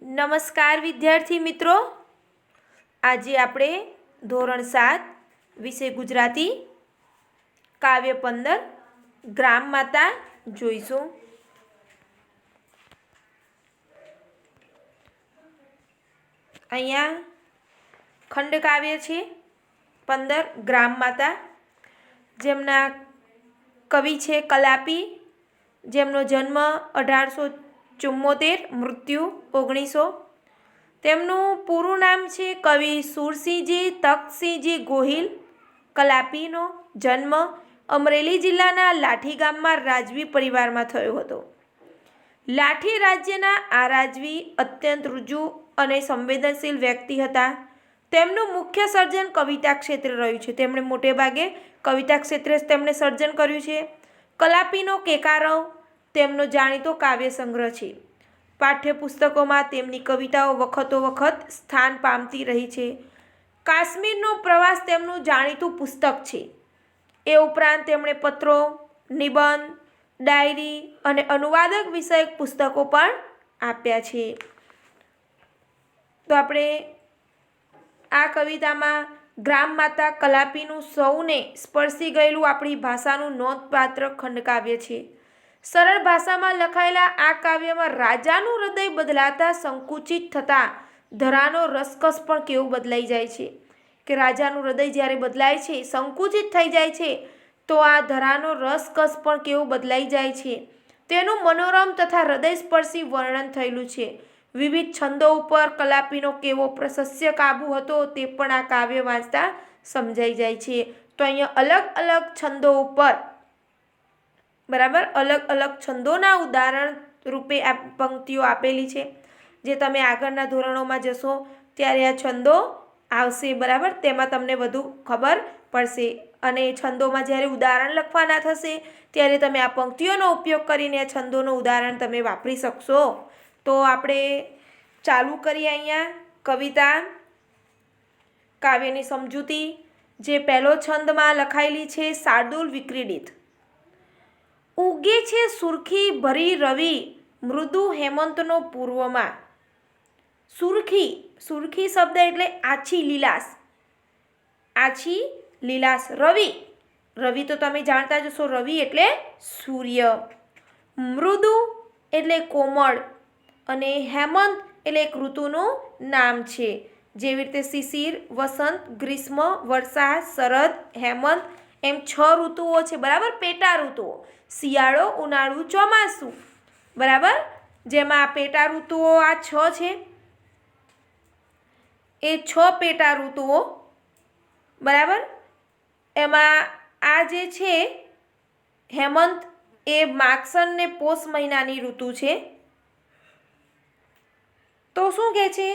નમસ્કાર વિદ્યાર્થી મિત્રો, આજે આપણે ધોરણ 7 વિષય ગુજરાતી કાવ્ય 15 ગ્રામ માતા જોઈશું. અહીંયા ખંડકાવ્ય છે 15 ગ્રામ માતા, જેમના કવિ છે કલાપી, જેમનો જન્મ 1874, મૃત્યુ 1900. તેમનું પૂરું નામ છે કવિ સુરસિંહજી તખતસિંહજી ગોહિલ. કલાપીનો જન્મ અમરેલી જિલ્લાના લાઠી ગામમાં રાજવી પરિવારમાં થયો હતો. લાઠી રાજ્યના આ રાજવી અત્યંત ઋજુ અને સંવેદનશીલ વ્યક્તિ હતા. તેમનું મુખ્ય સર્જન કવિતા ક્ષેત્રે રહ્યું છે. તેમણે મોટે ભાગે કવિતા ક્ષેત્રે તેમણે સર્જન કર્યું છે. કલાપીનો કેકારવ તેમનો જાણીતો કાવ્ય સંગ્રહ છે. પાઠ્યપુસ્તકોમાં તેમની કવિતાઓ વખતોવખત સ્થાન પામતી રહી છે. કાશ્મીરનો પ્રવાસ તેમનું જાણીતું પુસ્તક છે. એ ઉપરાંત તેમણે પત્રો, નિબંધ, ડાયરી અને અનુવાદક વિષયક પુસ્તકો પણ આપ્યા છે. તો આપણે આ કવિતામાં ગ્રામ માતા કલાપીનું સૌને સ્પર્શી ગયેલું આપણી ભાષાનું નોંધપાત્ર ખંડકાવ્ય છે. સરળ ભાષામાં લખાયેલા આ કાવ્યમાં રાજાનું હૃદય બદલાતા સંકુચિત થતાં ધરાનો રસકસ પણ કેવું બદલાઈ જાય છે કે રાજાનું હૃદય જ્યારે બદલાય છે, સંકુચિત થઈ જાય છે, તો આ ધરાનો રસકસ પણ કેવું બદલાઈ જાય છે તેનું મનોરમ તથા હૃદયસ્પર્શી વર્ણન થયેલું છે. વિવિધ છંદો ઉપર કલાપીનો કેવો પ્રશસ્ય કાબુ હતો તે પણ આ કાવ્ય વાંચતા સમજાઈ જાય છે. તો અહીંયા અલગ અલગ છંદો ઉપર અલગ અલગ છંદોના ઉદાહરણ રૂપે આ પંક્તિઓ આપેલી છે. જે તમે આગળના ધોરણોમાં જશો ત્યારે આ છંદો આવશે. તેમાં તમને વધુ ખબર પડશે. અને છંદોમાં જ્યારે ઉદાહરણ લખવાના થશે ત્યારે તમે આ પંક્તિઓનો ઉપયોગ કરીને આ છંદોનું ઉદાહરણ તમે વાપરી શકશો. તો આપણે ચાલુ કરીએ અહીંયા કવિતા કાવ્યની સમજૂતી. જે પહેલો છંદમાં લખાયેલી છે શાર્દુલ વિક્રીડિત. ઉગે છે સુરખી ભરી રવિ મૃદુ હેમંતનો પૂર્વમાં. સુરખી, સુરખી શબ્દ એટલે આછી લીલાશ, આછી લીલાશ. રવિ, રવિ તો તમે જાણતા જ હશો, રવિ એટલે સૂર્ય. મૃદુ એટલે કોમળ અને હેમંત એટલે એક ઋતુનું નામ છે. જેવી રીતે શિશિર, વસંત, ગ્રીષ્મ, વર્ષા, શરદ, હેમંત એમ 6 ઋતુઓ છે. પેટા ઋતુઓ શિયાળો, ઉનાળુ, ચોમાસું. જેમાં પેટા ઋતુઓ આ 6 છે. એ 6 પેટા ઋતુઓ એમાં આ જે છે હેમંત એ માગસર ને પોષ મહિનાની ઋતુ છે. તો શું કહે છે?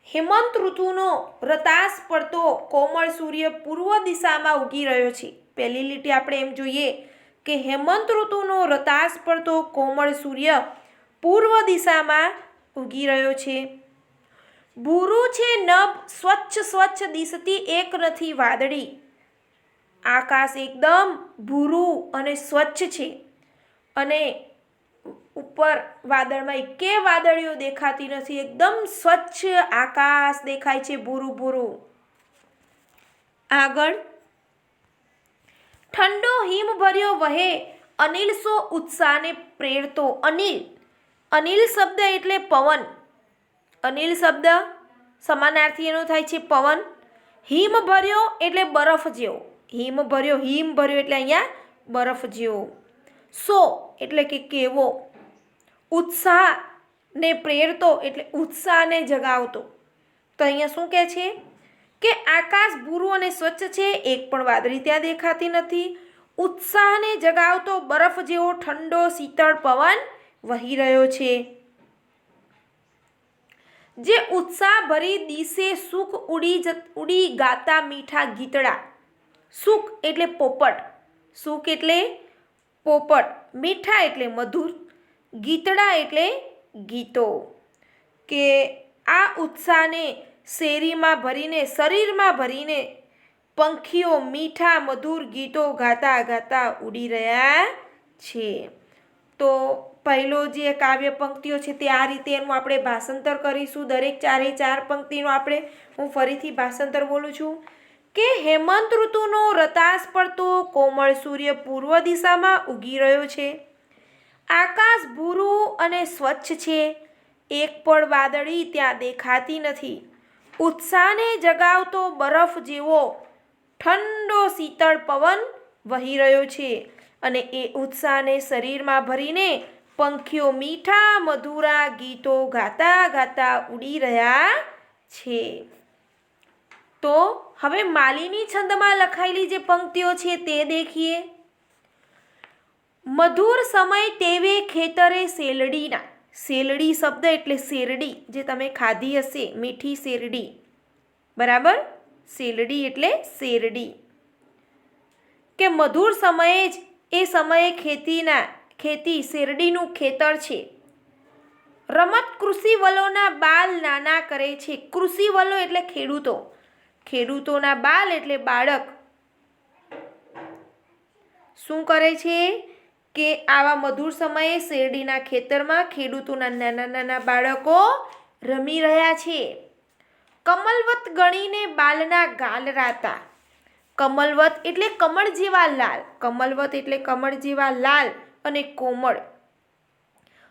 હેમંત ઋતુનો રતાશ પડતો કોમળ સૂર્ય પૂર્વ દિશામાં ઉગી રહ્યો છે. પહેલી લીટી આપણે એમ જોઈએ કે હેમંત ઋતુનો રતાશ પડતો કોમળ સૂર્ય પૂર્વ દિશામાં ઉગી રહ્યો છે. ભૂરું છે નભ સ્વચ્છ દિશતી એક નથી વાદળી. આકાશ એકદમ ભૂરું અને સ્વચ્છ છે અને ઉપર વાદળમાં એકે વાદળીઓ દેખાતી નથી. એકદમ સ્વચ્છ આકાશ દેખાય છે, ભૂરું ભૂરું. આગળ, ઠંડો હિમ ભર્યો વહે અનિલ સો ઉત્સાહને પ્રેરતો. અનિલ, અનિલ શબ્દ એટલે પવન. અનિલ શબ્દ સમાનાર્થી એનો થાય છે પવન. હિમ ભર્યો એટલે બરફ જેવો. હિમ ભર્યો એટલે અહીંયા બરફ જેવો. સો એટલે કે કેવો. ઉત્સાહ ને પ્રેરતો એટલે ઉત્સાહને જગાવતો. તો અહીંયા શું કહે છે કે આકાશ ભૂરું અને સ્વચ્છ છે, એક પણ વાદળી ત્યાં દેખાતી નથી. ઉત્સાહને જગાવતો બરફ જેવો ઠંડો શીતળ પવન વહી રહ્યો છે. જે ઉત્સાહ ભરી દિશે સુખ ઉડી ગાતા મીઠા ગીતડા. સુખ એટલે પોપટ, સુખ એટલે પોપટ, મીઠા એટલે મધુર, ગીતડા એટલે ગીતો. કે આ ઉત્સાહને શેરીમાં ભરીને, શરીરમાં ભરીને પંખીઓ મીઠા મધુર ગીતો ગાતા ગાતા ઉડી રહ્યા છે. તો પહેલો જે કાવ્ય પંક્તિઓ છે તે આ રીતે એનું આપણે ભાષાંતર કરીશું. દરેક 4 પંક્તિનું હું ફરીથી ભાષાંતર બોલું છું કે હેમંત ઋતુનો રતાસ પડતો કોમળ સૂર્ય પૂર્વ દિશામાં ઉગી રહ્યો છે. આકાશ ભૂરું અને સ્વચ્છ છે. એક પણ વાદળી ત્યાં દેખાતી નથી. ઉત્સાહને જગાવતો બરફ જેવો ઠંડો શીતળ પવન વહી રહ્યો છે અને એ ઉત્સાહને શરીરમાં ભરીને પંખીઓ મીઠા મધુરા ગીતો ગાતા ગાતા ઉડી રહ્યા છે. તો હવે માલિની છંદમાં લખાયેલી જે પંક્તિઓ છે તે દેખીએ. મધુર સમય તેવે ખેતરે શેલડીના, શેલડી શબ્દ એટલે શેરડી જે તમે ખાધી હશે, મીઠી શેરડી, બરાબર. શેલડી એટલે શેરડી. કે મધુર સમયે જ એ સમયે ખેતી શેરડીનું ખેતર છે. રમત કૃષિવલોના બાલ નાના કરે છે. કૃષિવલો એટલે ખેડૂતો, ખેડૂતોના બાલ એટલે બાળક શું કરે છે કે આવા મધુર સમયે શેરડીના ખેતરમાં ખેડૂતોના નાના નાના બાળકો રમી રહ્યા છે. કમલવત ગણીને બાલના ગાલ રાતા. કમલવત એટલે કમળ જેવા લાલ, કમલવત એટલે કમળ જેવા લાલ અને કોમળ.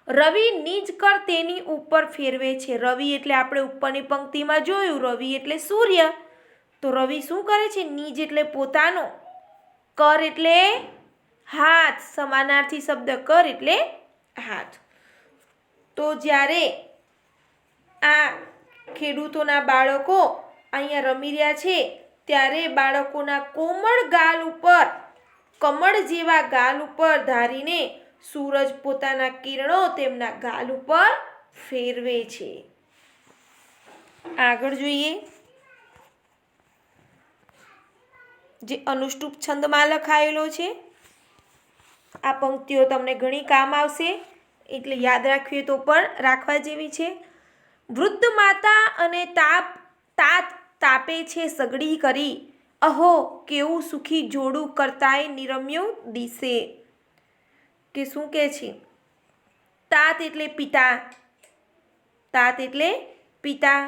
રવિ નીજ કર તેની ઉપર ફેરવે છે. રવિ એટલે આપણે ઉપરની પંક્તિમાં જોયું, રવિ એટલે સૂર્ય. તો રવિ શું કરે છે? નીજ એટલે પોતાનો, કર એટલે હાથ, સમાનાર્થી શબ્દ કર એટલે હાથ. તો જ્યારે આ ખેડૂતોના બાળકો અહીંયા રમી રહ્યા છે ત્યારે બાળકોના કોમળ ગાલ ઉપર, કમળ જેવા ગાલ ઉપર ધારીને સૂરજ પોતાના કિરણો તેમના ગાલ ઉપર ફેરવે છે. આગળ જોઈએ જે અનુષ્ટુપ છંદમાં લખાયેલો છે. આ પંક્તિઓ તમને ઘણી કામ આવશે એટલે યાદ રાખવી તો પણ રાખવા જેવી છે. વૃદ્ધ માતા અને તાત તાપે છે સગડી કરી. અહો કેવું સુખી જોડું કરતાય નિરમ્યું દિશે. કે શું કહે છે? તાત એટલે પિતા, તાત એટલે પિતા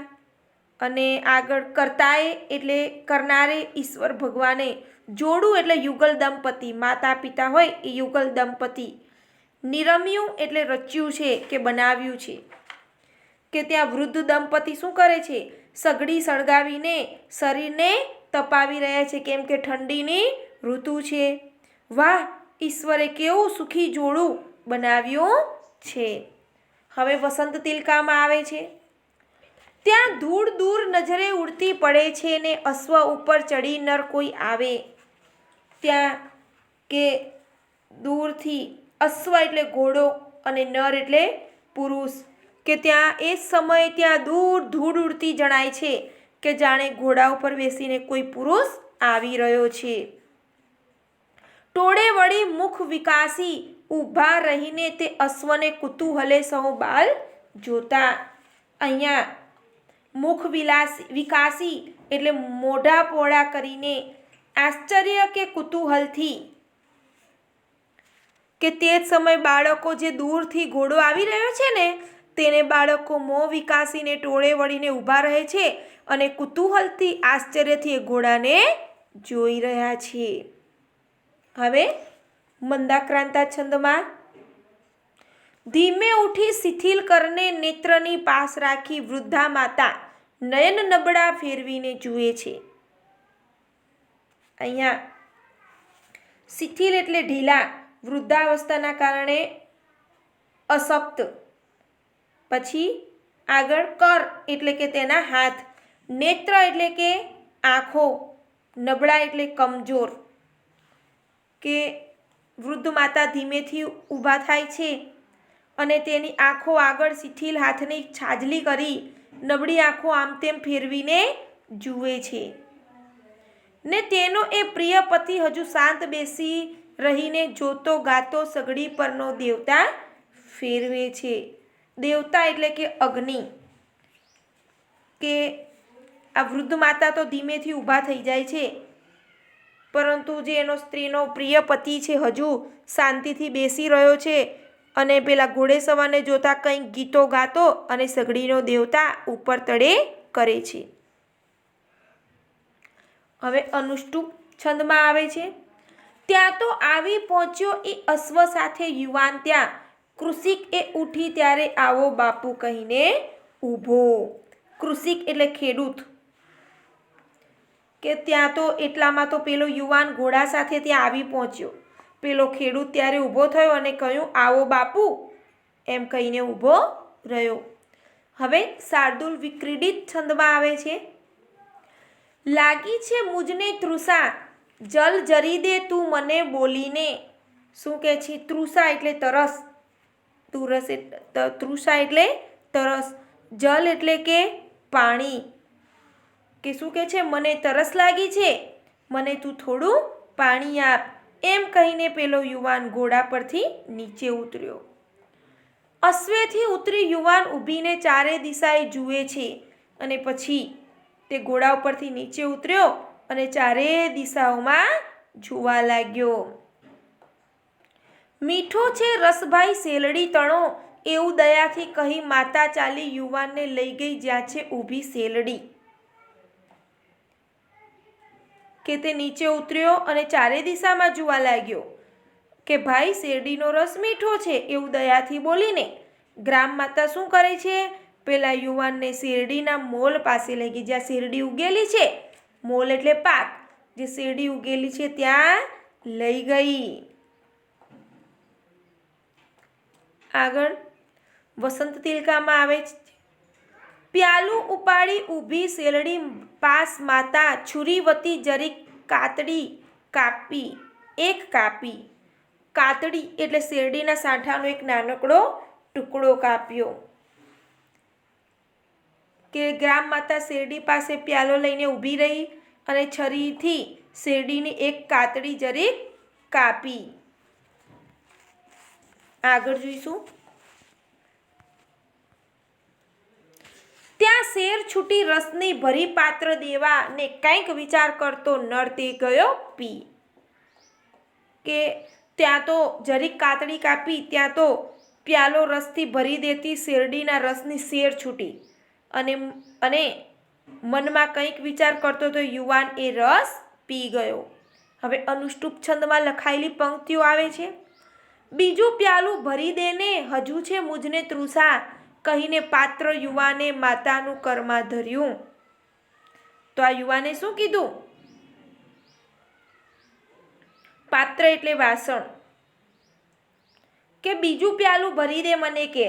અને આગળ કરતાય એટલે કરનારે ઈશ્વર ભગવાને. જોડું એટલે યુગલ દંપતી, માતા પિતા હોય એ યુગલ દંપતી. નિરમ્યું એટલે રચ્યું છે કે બનાવ્યું છે. કે ત્યાં વૃદ્ધ દંપતી શું કરે છે? સગડી સળગાવીને શરીરને તપાવી રહ્યા છે કેમ કે ઠંડીની ઋતુ છે. વાહ, ઈશ્વરે કેવું સુખી જોડું બનાવ્યું છે. હવે વસંત તિલકામાં આવે છે. ત્યાં ધૂળ દૂર નજરે ઉડતી પડે છે ને અશ્વ ઉપર ચડી નર કોઈ આવે. ત્યાં કે દૂરથી અશ્વ એટલે ઘોડો અને નર એટલે પુરુષ. કે ત્યાં એ સમયે ત્યાં દૂર ધૂળ ઉડતી જણાય છે કે જાણે ઘોડા ઉપર બેસીને કોઈ પુરુષ આવી રહ્યો છે. ટોળે વળી મુખ વિકાસી ઊભા રહીને તે અશ્વને કુતૂહલે સહુ બાલ જોતા. અહીંયા મુખ વિકાસી એટલે મોઢા પહોળા કરીને આશ્ચર્ય કે કુતૂહલથી, કે તે જ સમય બાળકો જે દૂરથી ઘોડો આવી રહ્યો છે ને તેને બાળકો મોં વિકાસીને ટોળે વળીને ઊભા રહે છે અને કુતૂહલથી આશ્ચર્યથી એ ઘોડાને જોઈ રહ્યા છે. હવે મંદાક્રાંતા છંદમાં ધીમે ઉઠી શિથિલ કરને નેત્રની પાસ રાખી વૃદ્ધા માતા નયન નબળા ફેરવીને જુએ છે. અહીંયા શિથિલ એટલે ઢીલા, વૃદ્ધાવસ્થાના કારણે અશક્ત. પછી આગળ કર એટલે કે તેના હાથ, નેત્ર એટલે કે આંખો, નબળા એટલે કમજોર. કે વૃદ્ધ માતા ધીમેથી ઊભા થાય છે અને તેની આંખો આગળ શિથિલ હાથની છાજલી કરી નબળી આંખો આમ તેમ ફેરવીને જુએ છે. ને તેનો એ પ્રિય પતિ હજુ શાંત બેસી રહીને જોતો ગાતો સગડી પરનો દેવતા ફેરવે છે. દેવતા એટલે કે અગ્નિ. કે આ વૃદ્ધ માતા તો ધીમેથી ઊભા થઈ જાય છે પરંતુ જે એનો સ્ત્રીનો પ્રિય પતિ છે હજુ શાંતિથી બેસી રહ્યો છે અને પેલા ઘોડે સવારને જોતા કંઈક ગીતો ગાતો અને સગડીનો દેવતા ઉપર તળે કરે છે. હવે અનુષ્ટુપ છંદમાં આવે છે. ત્યાં તો આવી પહોંચ્યો એ અશ્વ સાથે યુવાન ત્યાં, કૃષિક એ ઉઠી ત્યારે આવો બાપુ કહીને ઊભો. કૃષિક એટલે ખેડૂત. કે ત્યાં તો એટલામાં તો પેલો યુવાન ઘોડા સાથે ત્યાં આવી પહોંચ્યો. પેલો ખેડૂત ત્યારે ઊભો થયો અને કહ્યું, આવો બાપુ, એમ કહીને ઊભો રહ્યો. હવે શાર્દુલ વિક્રીડિત છંદમાં આવે છે. લાગી છે મુજને તૃષા, જલ જરી દે તું મને બોલીને. શું કહે છે? તૃષા એટલે તરસ. તૃષા એટલે તરસ. જલ એટલે કે પાણી. કે શું કહે છે? મને તરસ લાગી છે, મને તું થોડું પાણી આપ. એમ કહીને પેલો યુવાન ઘોડા પરથી નીચે ઉતર્યો. અશ્વેથી ઉતરી યુવાન ઊભીને ચારે દિશાએ જુએ છે અને પછી તે ઘોડા ઉપરથી નીચે ઉતર્યો અને ચારે દિશાઓમાં જોવા લાગ્યો. મીઠો છે રસભાઈ શેલડી તણો, એવું દયાથી કહી માતા ચાલી યુવાનને લઈ ગઈ જ્યાં છે ઊભી શેલડી. કે તે નીચે ઉતર્યો અને ચારે દિશામાં જોવા લાગ્યો કે ભાઈ શેરડીનો રસ મીઠો છે, એવું દયાથી બોલીને ગ્રામ માતા શું કરે છે? પેલા યુવાનને શેરડીના મોલ પાસે લઈ ગઈ. જ્યાં શેરડી ઉગેલી છે, મોલ એટલે પાક, જે શેરડી ઉગેલી છે ત્યાં લઈ ગઈ. આગળ વસંત તિલકામાં આવે છે. પ્યાલું ઉપાડી ઊભી શેરડી પાસ માતા, છુરીવતી જરીક કાતડી કાપી, એક કાપી. કાતડી એટલે શેરડીના સાંઠાનો એક નાનકડો ટુકડો કાપ્યો. કે ગ્રામ માતા શેરડી પાસે પ્યાલો લઈને ઊભી રહી અને છરીથી શેરડીની એક કાતડી જરીક કાપી. આગળ જોઈશું. ત્યાં શેર છૂટી રસની ભરી પાત્ર દેવા ને કંઈક વિચાર કરતો નર તે ગયો પી. કે ત્યાં તો જરીક કાતડી કાપી, ત્યાં તો પ્યાલો રસથી ભરી દેતી શેરડીના રસની શેર છૂટી અને મનમાં કંઈક વિચાર કરતો તો યુવાન એ રસ પી ગયો. હવે અનુષ્ટુપ છંદમાં લખાયેલી પંક્તિઓ આવે છે. બીજું પ્યાલું ભરી દેને, હજુ છે મુજને તૃષા, કહીને પાત્ર યુવાને માતાનું કરમાં ધર્યું. તો આ યુવાને શું કીધું? પાત્ર એટલે વાસણ. કે બીજું પ્યાલું ભરી દે મને, કે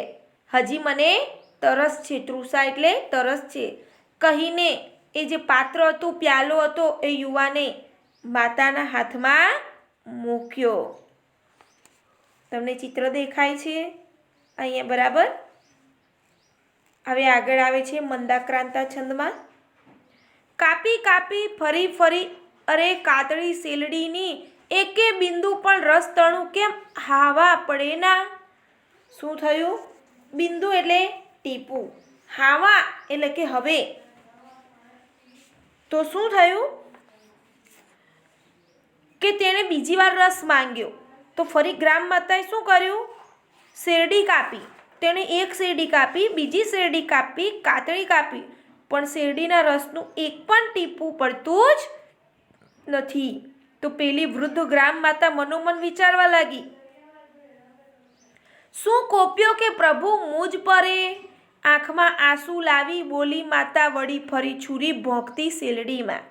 હજી મને તરસ છે. તૃષા એટલે તરસ છે કહીને એ જે પાત્ર હતું, પ્યાલો હતો, એ યુવાને માતાના હાથમાં મૂક્યો. તમને ચિત્ર દેખાય છે અહીંયા બરાબર? હવે આગળ આવે છે મંદાક્રાંતા છંદમાં. કાપી કાપી ફરી ફરી અરે કાતળી શેલડીની, એકે બિંદુ પણ રસ તણું કેમ હાવા પડે ના. શું થયું? બિંદુ એટલે ટીપું, હાવા એટલે કે હવે. તો શું થયું? કે તેણે બીજી વાર રસ માંગ્યો. તો ફરી ગ્રામ માતાએ શું કર્યું? શેરડી કાપી. તેણે એક શેરડી કાપી, બીજી શેરડી કાપી, કાતળી કાપી, પણ શેરડીના રસનું એક પણ ટીપું પડતું જ નથી. તો પેલી વૃદ્ધ ગ્રામ માતા મનોમન વિચારવા લાગી, શું કોપ્યો કે પ્રભુ મુજ પરે? આંખમાં આંસુ લાવી બોલી માતા વળી ફરી છુરી ભોંકતી શેરડીમાં.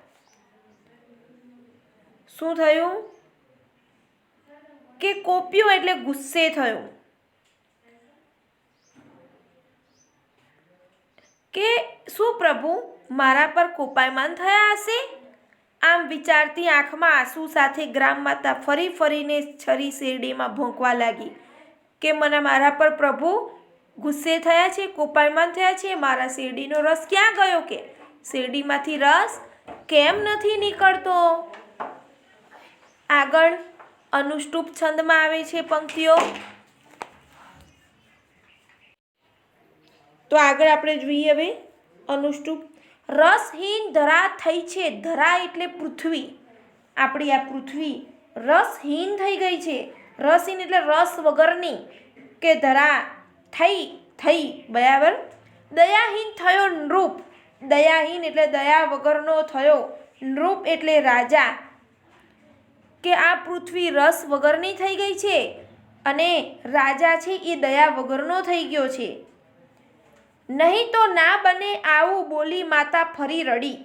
શું થયું? કે કોપ્યો એટલે ગુસ્સે થયો. કે શું પ્રભુ મારા પર કોપાયમાન થયા હશે? આમ વિચારતી આંખમાં આંસુ સાથે ગ્રામ માતા ફરી ફરીને છરી શેરડીમાં ભોંકવા લાગી કે મારા પર પ્રભુ ગુસ્સે થયા છે, કોપાયમાન થયા છે. મારા શેરડીનો રસ ક્યાં ગયો? કે શેરડીમાંથી રસ કેમ નથી નીકળતો? આગળ અનુષ્ટુપ છંદમાં આવે છે પંક્તિઓ. તો આગળ આપણે જોઈએ હવે અનુષ્ટુપ. રસહીન ધરા થઈ છે. ધરા એટલે પૃથ્વી. આપણી આ પૃથ્વી રસહીન થઈ ગઈ છે. રસહીન એટલે રસ વગરની. કે ધરા થઈ બરાબર. દયાહીન થયો નૃપ, દયાહીન એટલે દયા વગરનો થયો, નૃપ એટલે રાજા, કે આ પૃથ્વી રસ વગરની થઈ ગઈ છે અને રાજા છે એ દયા વગરનો થઈ ગયો છે. નહીં તો ના બને આવું બોલી માતા ફરી રડી,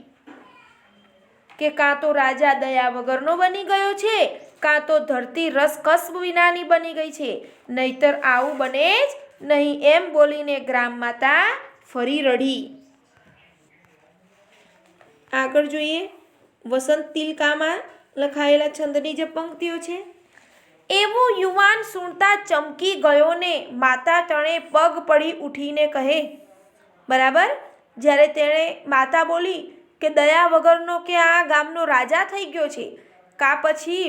કે કાં તો રાજા દયા વગરનો બની ગયો છે, કાં તો ધરતી રસકસ વિનાની બની ગઈ છે, નહીતર આવું બને જ નહીં, એમ બોલીને ગ્રામ માતા ફરી રડી. આગળ જોઈએ વસંત તિલકામાં લખાયેલા છંદની જે પંક્તિઓ છે. એવું યુવાન સુણતા ચમકી ગયો ને માતા તણે પગ પડી ઉઠીને કહે, બરાબર. જ્યારે તેણે માતા બોલી કે દયા વગરનો કે આ ગામનો રાજા થઈ ગયો છે, કા પછી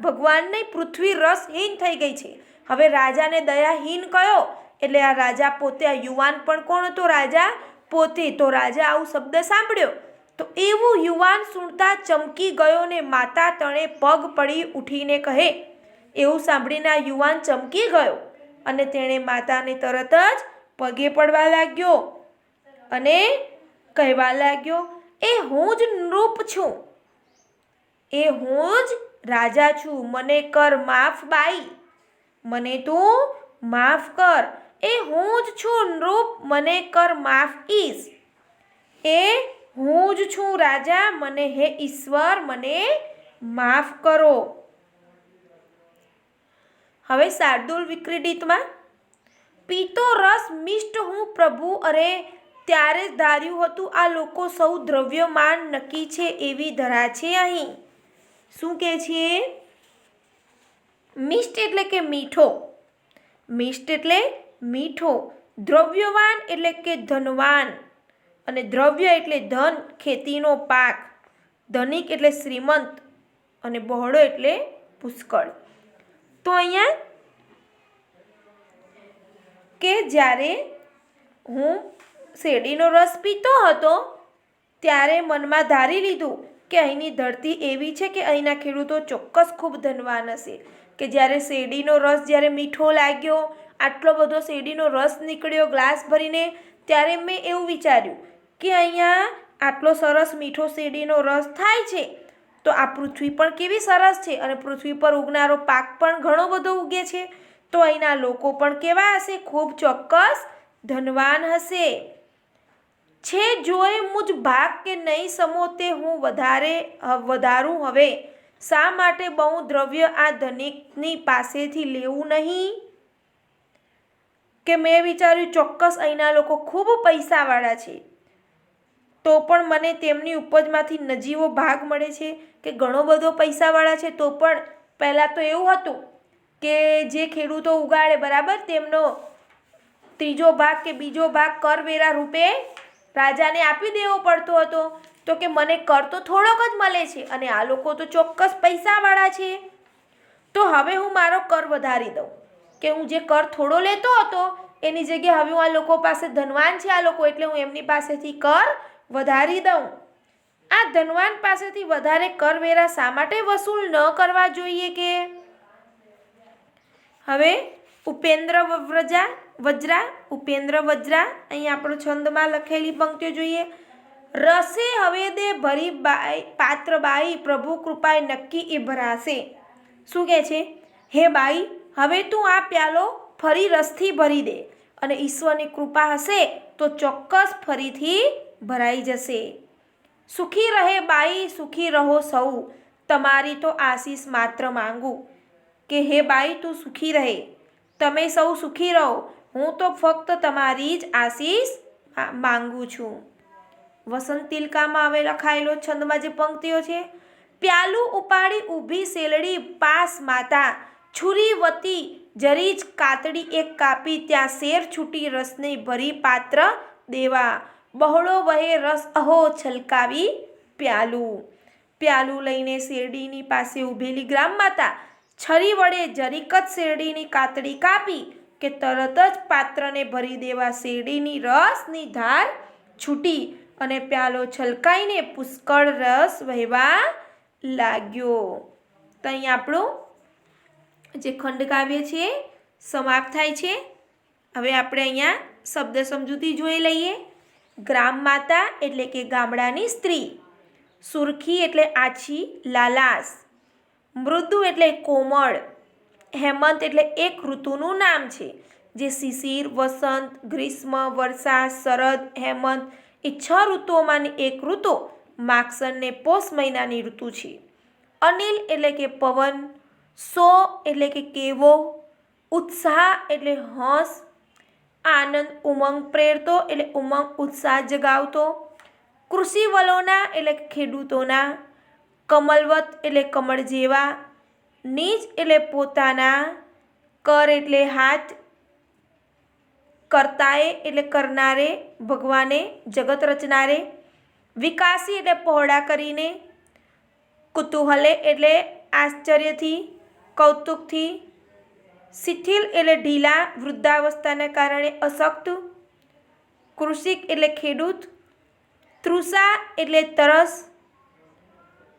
ભગવાનની પૃથ્વી રસહીન થઈ ગઈ છે, હવે રાજાને દયાહીન કયો, એટલે આ રાજા પોતે, આ યુવાન પણ કોણ હતો? રાજા પોતે. તો રાજા આવું શબ્દ સાંભળ્યો તો એવું યુવાન સુણતા ચમકી ગયો ને માતા તણે પગ પડી ઉઠીને કહે, એવું સાંભળીને આ યુવાન ચમકી ગયો અને તેણે માતાને તરત જ પગે પડવા લાગ્યો અને કહેવા લાગ્યો, એ હું જ નૃપ છું, એ હું જ રાજા છું, મને કર માફ બાઈ, મને તું માફ કર. એ હું જ છું નૃપ, મને કર માફ ઈશ, એ હું જ છું રાજા, મને હે ઈશ્વર મને માફ કરો. હવે શાર્દુલ વિક્રીડિતમાં પીતો રસ મિષ્ટ હું પ્રભુ, અરે ત્યારે જ ધાર્યું હતું આ લોકો સૌ દ્રવ્યમાન નક્કી છે એવી ધરા છે અહીં. શું કહે છે? મિષ્ટ એટલે કે મીઠો, મિષ્ટ એટલે મીઠો, દ્રવ્યવાન એટલે કે ધનવાન, અને દ્રવ્ય એટલે ધન, ખેતીનો પાક, ધનિક એટલે શ્રીમંત અને બહોળો એટલે પુષ્કળ. તો અહીંયા કે જ્યારે હું શેરડીનો રસ પીતો હતો ત્યારે મનમાં ધારી લીધું કે અહીંની ધરતી એવી છે કે અહીંના ખેડૂતો ચોક્કસ ખૂબ ધનવાન હશે, કે જ્યારે શેરડીનો રસ જ્યારે મીઠો લાગ્યો, આટલો બધો શેરડીનો રસ નીકળ્યો ગ્લાસ ભરીને, ત્યારે મેં એવું વિચાર્યું કે અહીંયા આટલો સરસ મીઠો શેરડીનો રસ થાય છે તો આ પૃથ્વી પણ કેવી સરસ છે અને પૃથ્વી પર ઉગનારો પાક પણ ઘણો બધો ઉગે છે, તો અહીંના લોકો પણ કેવા હશે? ખૂબ ચોક્કસ ધનવાન હશે. છે જોઈ મુજ ભાગ કે નહીં સમો તે હું વધારું હવે, શા માટે બહુ દ્રવ્ય આ ધનિકની પાસેથી લેવું નહીં? કે મેં વિચાર્યું ચોક્કસ અહીંના લોકો ખૂબ પૈસાવાળા છે, તો પણ મને તેમની ઉપજમાંથી નજીવો ભાગ મળે છે, કે ઘણો બધો પૈસાવાળા છે તો પણ પહેલાં તો એવું હતું કે જે ખેડૂતો ઉગાડે બરાબર, તેમનો ત્રીજો ભાગ કે બીજો ભાગ કરવેરા રૂપે રાજાને આપી દેવો પડતો હતો, તો કે મને કર તો થોડોક જ મળે છે અને આ લોકો તો ચોક્કસ પૈસાવાળા છે, તો હવે હું મારો કર વધારી દઉં, કે હું જે કર થોડો લેતો હતો એની જગ્યાએ હવે હું આ લોકો પાસે, ધનવાન છે આ લોકો એટલે હું એમની પાસેથી કર વધારી દઉં. આ ધનવાન પાસેથી વધારે કરવેરા શા માટે વસૂલ ન કરવા જોઈએ? કે હવે ઉપેન્દ્ર વજ્રા અહીં આપણો છંદમાં લખેલી પંક્તિઓ જોઈએ. રસે હવે દે ભરી પાત્ર બાઈ, પ્રભુ કૃપાએ નક્કી એ ભરાશે. શું કહે છે? હે બાઈ, હવે તું આ પ્યાલો ફરી રસથી ભરી દે અને ઈશ્વરની કૃપા હશે તો ચોક્કસ ફરીથી ભરાઈ જશે. સુખી રહે બાઈ, સુખી રહો સૌ, તમારી તો આશીષ માત્ર માંગુ. કે હે બાઈ, તું સુખી રહે, તમે સૌ સુખી રહો, હું તો ફક્ત તમારી જ આશીષ માંગુ છું. વસંત તિલકામાં હવે લખાયેલો છંદમાં જે પંક્તિઓ છે. પ્યાલું ઉપાડી ઊભી શેલડી પાસ માતા, છુરી વતી જરી જ કાતડી એક કાપી, ત્યાં શેર છૂટી રસને ભરી પાત્ર દેવા, બહોળો વહે રસ અહો છલકાવી પ્યાલું. પ્યાલું લઈને શેરડીની પાસે ઊભેલી ગ્રામ માતા છરી વડે જરીક જ શેરડીની કાતડી કાપી કે તરત જ પાત્રને ભરી દેવા શેરડીની રસની ધાર છૂટી અને પ્યાલો છલકાઈને પુષ્કળ રસ વહેવા લાગ્યો. તો અહીં આપણું જે ખંડકાવ્ય છે સમાપ્ત થાય છે। હવે આપણે અહીંયા શબ્દ સમજૂતી જોઈ લઈએ। ગ્રામ માતા એટલે કે ગામડાની સ્ત્રી, સુરખી એટલે આછી લાલાશ, મૃદુ એટલે કોમળ, હેમંત એટલે એક ઋતુનું નામ છે, જે શિશિર, વસંત, ગ્રીષ્મ, વર્ષા, શરદ, હેમંત એ 6 ઋતુઓમાંની એક ઋતુ માગસર ને પોષ મહિનાની ઋતુ છે। અનિલ એટલે કે પવન, સો એટલે કે કેવો, ઉત્સાહ એટલે હંસ, આનંદ ઉમંગ પ્રેરતો એટલે ઉમંગ ઉત્સાહ જગાવતો, કૃષિ વલોના એટલે ખેડૂતોના, કમલવત એટલે કમળ જેવા, નિજ એટલે પોતાના, કર એટલે હાથ, કર્તાએ એટલે કરનારે, ભગવાને જગત રચનારે, વિકાસી એટલે પહોળા કરીને, કુતૂહલે એટલે આશ્ચર્યથી, કૌતુકથી, શિથિલ એટલે ઢીલા વૃદ્ધાવસ્થાના કારણે અશક્ત, કૃષિક એટલે ખેડૂત, તૃષા એટલે તરસ,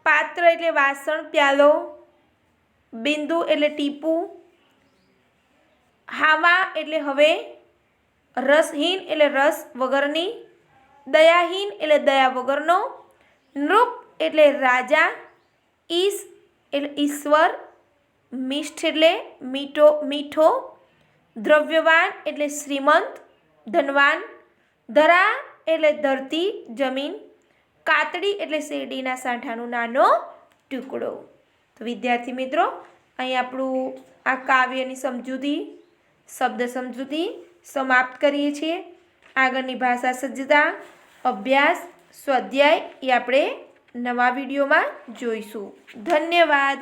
પાત્ર એટલે વાસણ પ્યાલો, બિંદુ એટલે ટીપું, હાવા એટલે હવે, રસહીન એટલે રસ વગરની, દયાહીન એટલે દયા વગરનો, નૃપ એટલે રાજા, ઈશ એટલે ઈશ્વર, મિષ્ઠ એટલે મીઠો, દ્રવ્યવાન એટલે શ્રીમંત ધનવાન, ધરા એટલે ધરતી જમીન, કાતડી એટલે શેરડીના સાંઠાનો નાનો ટુકડો। તો વિદ્યાર્થી મિત્રો, અહીં આપણું આ કાવ્યની સમજૂતી, શબ્દ સમજૂતી સમાપ્ત કરીએ છીએ। આગળની ભાષા સજ્જતા, અભ્યાસ, સ્વાધ્યાય એ આપણે નવા વિડીયોમાં જોઈશું। ધન્યવાદ।